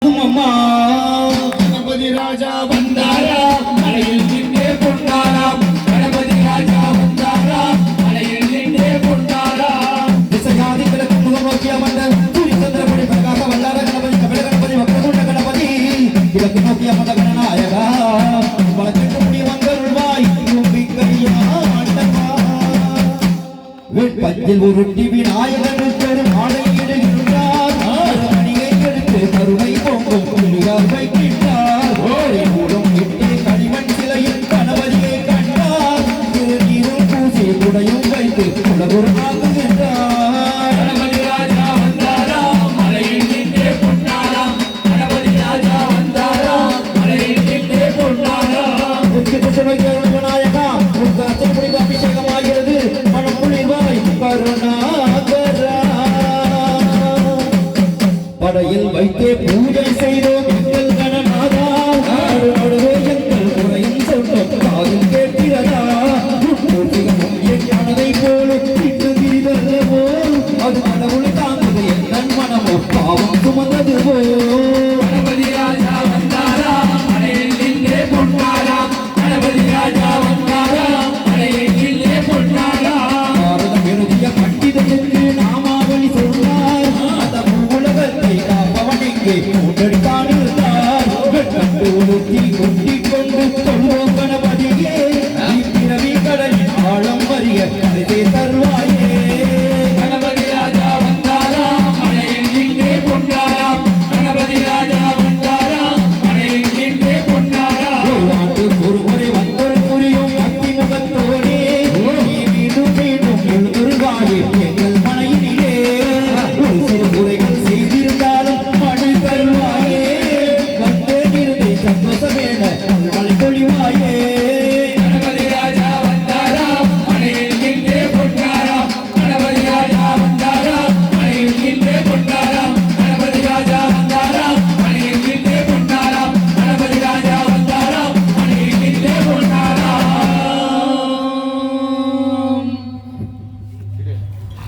அம்மா கணபதி ராஜா வந்தாரா மலையில் நின்றே கொண்டாரா கணபதி ராஜா வந்தாரா மலையில் நின்றே கொண்டாரா திசையாதிகளுக்கு முகநோக்கிய மன்னர் சூரிய சந்திரபடி பிரகாச வல்லார கணபதி கபில கணபதி வக்ரதுண்ட கணபதி கிழக்கு நோக்கிய மத கணநாயகா வழக்கிற்கு முடி வந்தருள்வாய் பத்தில் ஒரு விநாயகனுக்கு மாலை இடுகின்றார் மணியை எடுத்து கருணை பொங்கும் குளிரார் வைக்கின்றார் மூலம் இட்டு களிமண் சிலையில் கணபதியை கண்டார் நீரும் பூசி குடையும் வைத்து குலகுரு ஆகுகின்றார் கணபதி ராஜா வந்தாரா மலையில் நின்றே கொண்டாரா கணபதி ராஜா வந்தாரா மலையில் நின்றே கொண்டாரா விநாயகா உங்கள் அபிஷேகமாகிறது மனம் குளிர்வாய் கருணாகரா படையில் வைத்தே பூஜை செய்தோம் எங்கள் கணநாதா நடுவே எங்கள் குறையும் சொன்னோம் காதில் கேட்கிறதா ஞானதை போலும் இன்று திரிவல்லவோ அது கடவுளை தாங்குது என் மனமோ பாவம் சுமந்ததுவோ கணபதி ராஜா வந்தாரா மலையில் நின்றே கொண்டாரா கணபதி ராஜா வந்தாரா மலையில் நின்றே கொண்டாரா பாரதம் எழுதிய பண்டிதனுக்கு நாமாவளி சொன்னார் அந்த உலகத்தை காப்பவன் இங்கே